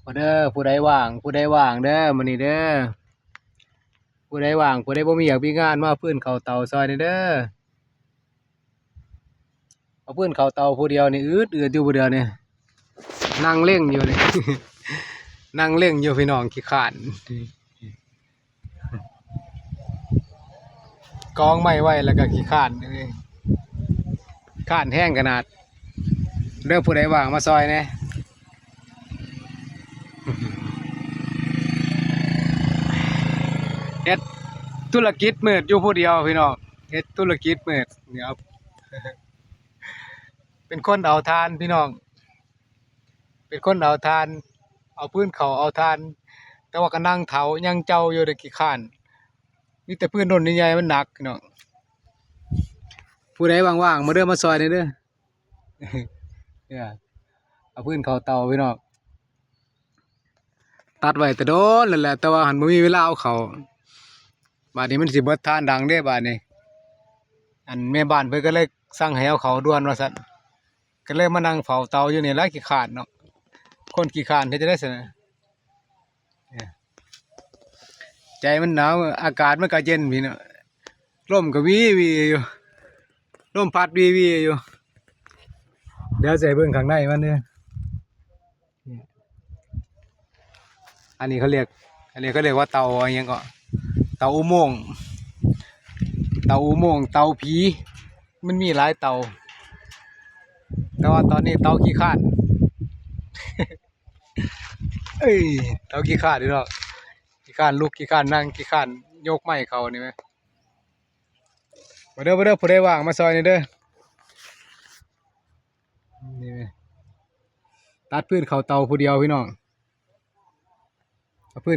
มาเด้อผู้ใดว่างผู้ใดว่างเด้อมื้อนี้เด้อผู้ใดว่างผู้ใดบ่มีอยากมีงานมาพื้นเข้าเตาซอยนี่เด้อเอาพื้นเข้าเตาผู้เดียวนี่อืดอยู่ผู้เดียวนี่นั่งเล่งอยู่นี่ นั่งเล่งอยู่พี่น้องขี้ข้านกองไม้ไว้แล้วก็ขี้ข้านนี่ข้านแห้งขนาดเด้อผู้ใดว่างมาซอยแหน่ เฮ็ดธุรกิจมืดอยู่ผู้เดียวพี่น้องเฮ็ดธุรกิจมืดเนี่ยครับ เป็นคนเอาทานพี่น้องเป็นคนเอาทานเอาพื้นเขาเอาทานแต่ว่าก็นั่งเถายังเจ้าอยู่ได้กี่ข้านมีแต่พื้นโน่นใหญ่ๆมันหนักพี่น้องผู้ใดว่างๆมาเด้อมาซอยนี่เด้อ เนี่ยเอาพื้นเขาเตาพี่น้องตัดไว้แต่โดนนั่นแหละแต่ว่าหันบ่มีเวลาเอาเขาบาดนี้มันสิเบิดทานดังเด้บาดนี้อันแม่บ้านเพิ่นก็เลยสั่งให้เอาเขาด่วนว่าซั่นก็เลยมานั่งเฝ้าเตาอยู่นี่แหละขี้คร้านเนาะคนขี้คร้านเฮ็ดจะได้ซั่นน่ะเนี่ยใจมันหนาวอากาศมันก็เย็นพี่เนาะลมก็วีอยู่ลมพัดวีอยู่เดี๋ยวสิให้เบิ่งข้างในมันเด้อเนี่ยอันนี้เขาเรียกว่าเตาอะไรหยังก็เตาอุโมงค์เตาอุโมงค์เตาผีมันมีหลายเตาแต่ว่าตอนนี้เตาขี้คร้าน เอ้ยเตาขี้คร้านนี่เนาะขี้คร้านลุกขี้คร้านนั่งขี้คร้านยกไม้เขานี่ไหมมาเด้อผู้ใดว่างมาซอยนี่เด้อนี่ไหมตัดพื้นเขาเตาผู้เดียวพี่น้องเอาพื้น